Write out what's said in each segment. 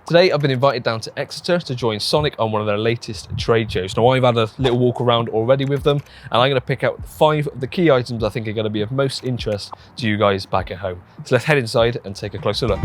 Today I've been invited down to Exeter to join Sonik on one of their latest trade shows. Now I've had a little walk around already with them, and I'm going to pick out 5 of the key items I think are going to be of most interest to you guys back at home. So let's head inside and take a closer look.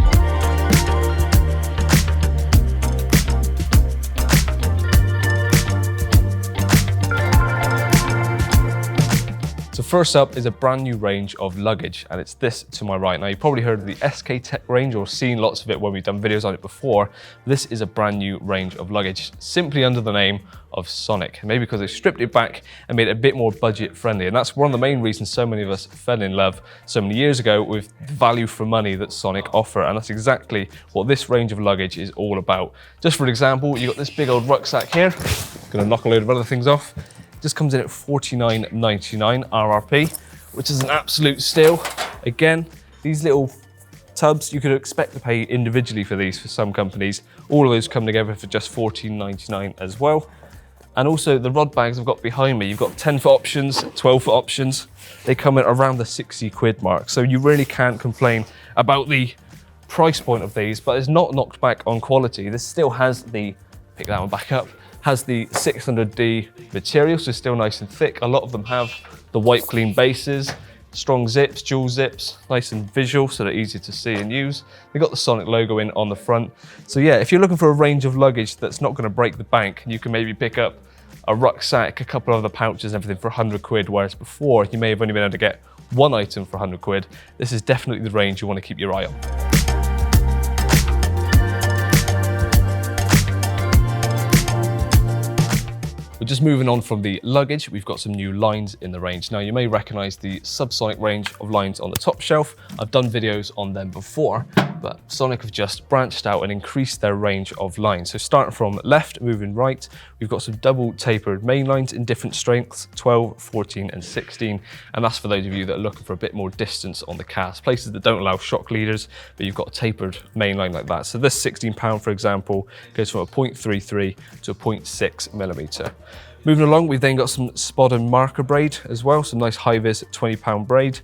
So first up is a brand new range of luggage, and it's this to my right. Now you've probably heard of the SK Tech range or seen lots of it when we've done videos on it before. This is a brand new range of luggage, simply under the name of Sonik. Maybe because they stripped it back and made it a bit more budget friendly. And that's one of the main reasons so many of us fell in love so many years ago with the value for money that Sonik offer. And that's exactly what this range of luggage is all about. Just for example, you've got this big old rucksack here. Gonna knock a load of other things off. Just comes in at $49.99 RRP, which is an absolute steal. Again, these little tubs, you could expect to pay individually for these for some companies. All of those come together for just $14.99 as well. And also the rod bags I've got behind me, you've got 10-foot options, 12-foot options. They come in around the 60 quid mark. So you really can't complain about the price point of these, but it's not knocked back on quality. This still has the, pick that one back up, has the 600D material, so still nice and thick. A lot of them have the wipe clean bases, strong zips, dual zips, nice and visual, so they're easy to see and use. They've got the Sonik logo in on the front. So yeah, if you're looking for a range of luggage that's not gonna break the bank, you can maybe pick up a rucksack, a couple of other pouches and everything for 100 quid, whereas before you may have only been able to get one item for 100 quid. This is definitely the range you wanna keep your eye on. We're just moving on from the luggage, we've got some new lines in the range. Now you may recognize the Subsonic range of lines on the top shelf. I've done videos on them before, but Sonik have just branched out and increased their range of lines. So starting from left, moving right, we've got some double tapered main lines in different strengths, 12, 14 and 16. And that's for those of you that are looking for a bit more distance on the cast. Places that don't allow shock leaders, but you've got a tapered main line like that. So this £16, for example, goes from a 0.33 to a 0.6mm. Moving along, we've then got some spod and marker braid as well, some nice high-vis £20 braid,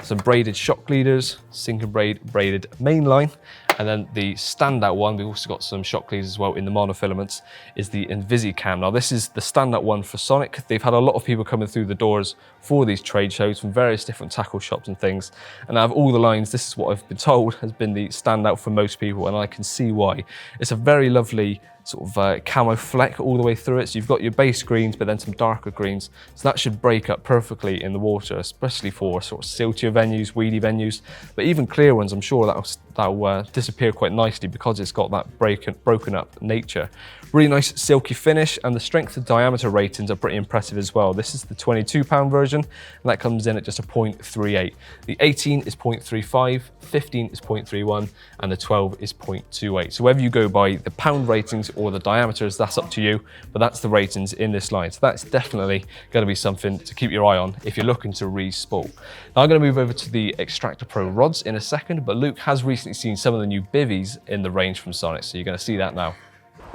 some braided shock leaders, sinking braid braided mainline, and then the standout one, we've also got some shock leaders as well in the monofilaments, is the 𝘃𝗶𝗶𝗀. Now this is the standout one for Sonik. They've had a lot of people coming through the doors for these trade shows from various different tackle shops and things. And out of all the lines, this is what I've been told has been the standout for most people, and I can see why. It's a very lovely sort of camo fleck all the way through it. So you've got your base greens, but then some darker greens. So that should break up perfectly in the water, especially for sort of siltier venues, weedy venues, but even clear ones, I'm sure that'll disappear quite nicely because it's got that broken up nature. Really nice silky finish, and the strength and diameter ratings are pretty impressive as well. This is the £22 version, and that comes in at just a 0.38. The 18 is 0.35, 15 is 0.31, and the 12 is 0.28. So whether you go by the pound ratings or the diameters, that's up to you, but that's the ratings in this line. So that's definitely going to be something to keep your eye on if you're looking to re-spool. Now I'm going to move over to the Xtractor Pro Rods in a second, but Luke has recently seen some of the new bivvies in the range from Sonik, so you're going to see that now.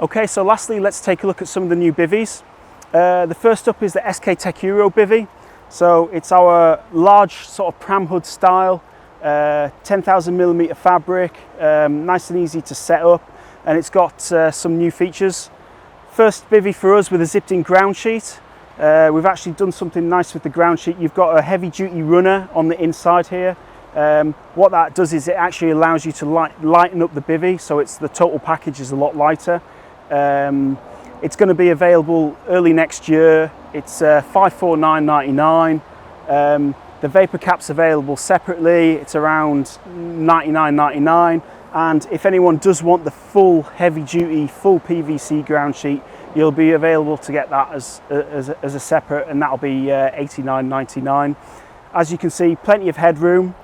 Okay, so lastly, let's take a look at some of the new bivvies. The first up is the SK Tech Euro bivvy. So it's our large sort of pram hood style, 10,000mm fabric, nice and easy to set up, and it's got some new features. First bivvy for us with a zipped in ground sheet. We've actually done something nice with the ground sheet. You've got a heavy duty runner on the inside here. What that does is it actually allows you to lighten up the bivvy, so the total package is a lot lighter. It's going to be available early next year. It's $549.99. The vapor cap's available separately. It's around $99.99. And if anyone does want the full heavy duty, full PVC ground sheet, you'll be available to get that as a separate, and that'll be $89.99. As you can see, plenty of headroom.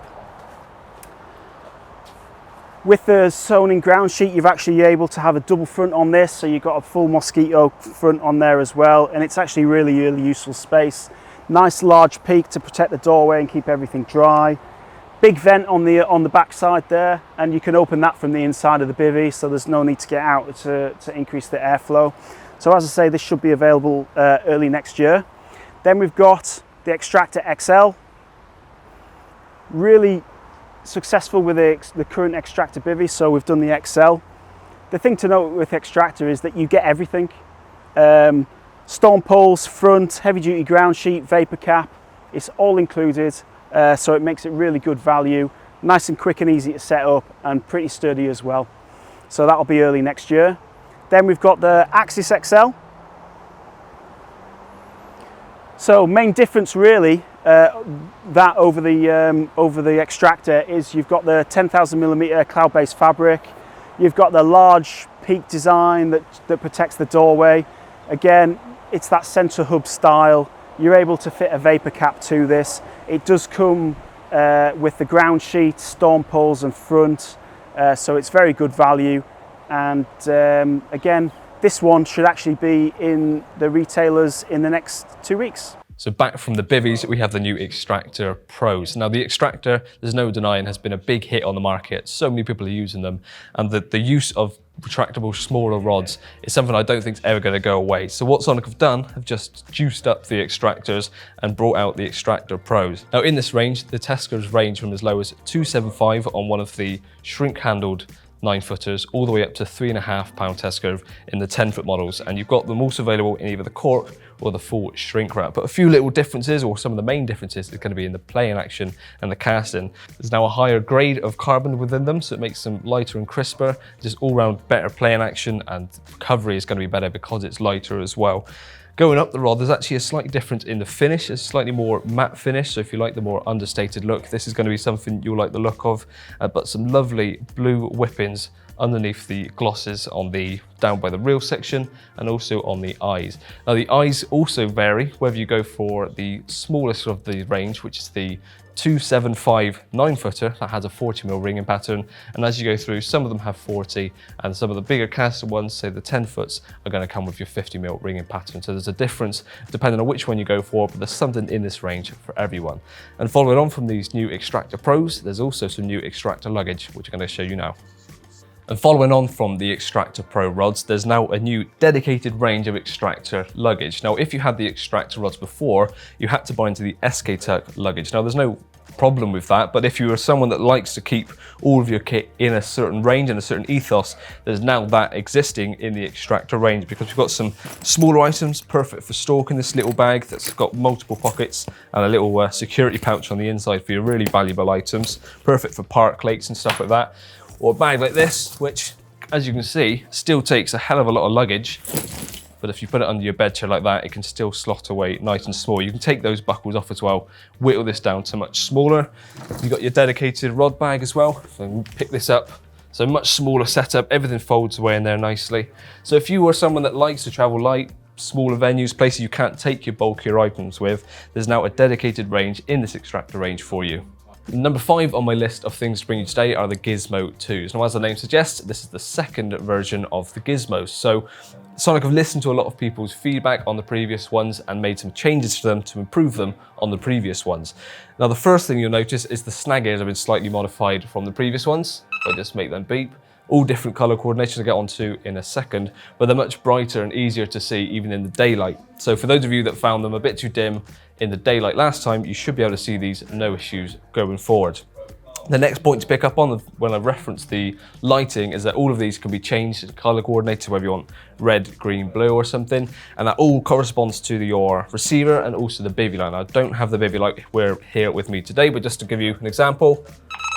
With the sewn in ground sheet, you're actually able to have a double front on this, so you've got a full mosquito front on there as well, and it's actually really useful space. Nice large peak to protect the doorway and keep everything dry. Big vent on the back side there, and you can open that from the inside of the bivvy, so there's no need to get out to increase the airflow. So as I say, this should be available early next year. Then we've got the Xtractor XL. Really successful with the current Xtractor bivvy, so we've done the XL. The thing to note with Xtractor is that you get everything. Storm poles, front, heavy duty ground sheet, vapor cap, it's all included, so it makes it really good value, nice and quick and easy to set up, and pretty sturdy as well. So that'll be early next year. Then we've got the Axis XL. So main difference really, that over the Xtractor is you've got the 10,000mm cloud-based fabric, you've got the large peak design that protects the doorway. Again, it's that center hub style. You're able to fit a vapor cap to this. It does come with the ground sheet, storm poles and front, so it's very good value. And again, this one should actually be in the retailers in the next 2 weeks. So back from the bivvies, we have the new Xtractor Pros. Now the Xtractor, there's no denying, has been a big hit on the market. So many people are using them, and the use of retractable smaller rods is something I don't think is ever going to go away. So what Sonik have done, have just juiced up the Xtractors and brought out the Xtractor Pros. Now in this range, the testers range from as low as 275 on one of the shrink-handled 9-footers all the way up to 3.5 pound test curve in the 10-foot models, and you've got them also available in either the Carp or the full shrink wrap. But a few little differences, or some of the main differences, is going to be in the play-in action and the casting. There's now a higher grade of carbon within them, so it makes them lighter and crisper, just all-round better play-in action, and recovery is going to be better because it's lighter as well. Going up the rod, there's actually a slight difference in the finish. It's slightly more matte finish, so if you like the more understated look, this is going to be something you'll like the look of. But some lovely blue whippings underneath the glosses on the down by the reel section, and also on the eyes. Now the eyes also vary, whether you go for the smallest of the range, which is the 275 9-footer that has a 40mm ringing pattern, and as you go through, some of them have 40, and some of the bigger caster ones, say the 10-foots, are going to come with your 50mm ringing pattern. So there's a difference depending on which one you go for, but there's something in this range for everyone. And following on from these new Xtractor Pros, there's also some new Xtractor Luggage, which I'm going to show you now. And following on from the Xtractor Pro Rods, there's now a new dedicated range of Xtractor Luggage. Now, if you had the Xtractor Rods before, you had to buy into the CARPology Luggage. Now, there's no problem with that, but if you are someone that likes to keep all of your kit in a certain range and a certain ethos, there's now that existing in the Xtractor range, because we've got some smaller items perfect for storing this little bag that's got multiple pockets and a little security pouch on the inside for your really valuable items, perfect for park lakes and stuff like that. Or a bag like this, which, as you can see, still takes a hell of a lot of luggage, but if you put it under your bed chair like that, it can still slot away nice and small. You can take those buckles off as well, whittle this down to much smaller. You've got your dedicated rod bag as well, so pick this up. So much smaller setup, everything folds away in there nicely. So if you were someone that likes to travel light, smaller venues, places you can't take your bulkier items with, there's now a dedicated range in this Xtractor range for you. Number 5 on my list of things to bring you today are the Gizmo Twos. Now, as the name suggests, this is the second version of the Gizmos. So Sonik have listened to a lot of people's feedback on the previous ones and made some changes to them to improve them on the previous ones. Now, the first thing you'll notice is the snag ears have been slightly modified from the previous ones. I just make them beep. All different color coordinations I'll get onto in a second, but they're much brighter and easier to see even in the daylight. So for those of you that found them a bit too dim in the daylight last time, you should be able to see these no issues going forward. The next point to pick up on when I reference the lighting is that all of these can be changed color coordinated, whether you want red, green, blue or something, and that all corresponds to your receiver and also the bivvy line. I don't have the bivvy light here with me today, but just to give you an example,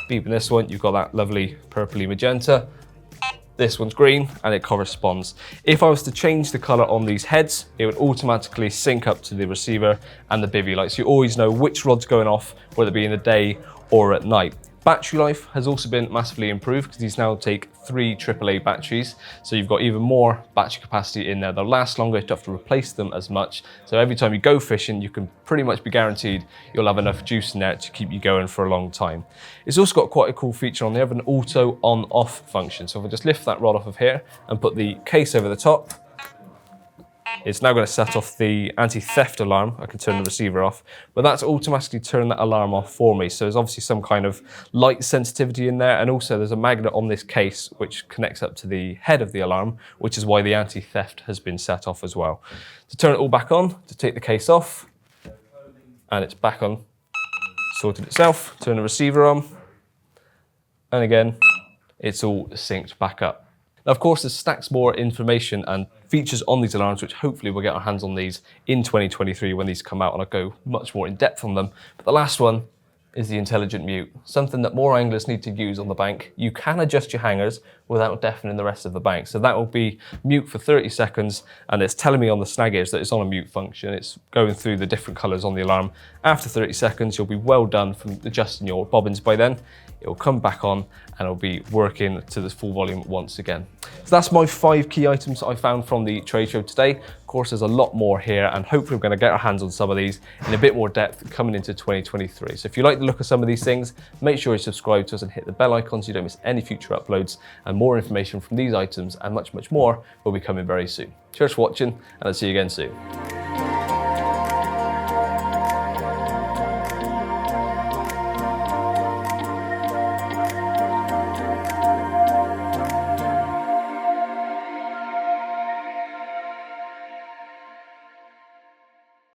beeping this one, you've got that lovely purpley magenta. This one's green and it corresponds. If I was to change the color on these heads, it would automatically sync up to the receiver and the bivvy light. So you always know which rod's going off, whether it be in the day or at night. Battery life has also been massively improved because these now take 3 AAA batteries. So you've got even more battery capacity in there. They'll last longer, you don't have to replace them as much. So every time you go fishing, you can pretty much be guaranteed you'll have enough juice in there to keep you going for a long time. It's also got quite a cool feature on there of an auto on-off function. So if I just lift that rod off of here and put the case over the top, it's now going to set off the anti-theft alarm. I can turn the receiver off, but that's automatically turned that alarm off for me. So there's obviously some kind of light sensitivity in there, and also there's a magnet on this case which connects up to the head of the alarm, which is why the anti-theft has been set off as well. To turn it all back on, to take the case off, and it's back on, sorted itself. Turn the receiver on, and again, it's all synced back up. Now, of course, there's stacks more information and features on these alarms, which hopefully we'll get our hands on these in 2023 when these come out, and I'll go much more in depth on them. But the last one is the intelligent mute, something that more anglers need to use on the bank. You can adjust your hangers without deafening the rest of the bank. So that will be mute for 30 seconds, and it's telling me on the snag edge that it's on a mute function. It's going through the different colors on the alarm. After 30 seconds, you'll be well done from adjusting your bobbins by then. It'll come back on and it'll be working to the full volume once again. So that's my 5 key items that I found from the trade show today. Of course, there's a lot more here, and hopefully we're going to get our hands on some of these in a bit more depth coming into 2023. So if you like the look of some of these things, make sure you subscribe to us and hit the bell icon so you don't miss any future uploads, and more information from these items and much, much more will be coming very soon. Cheers for watching, and I'll see you again soon.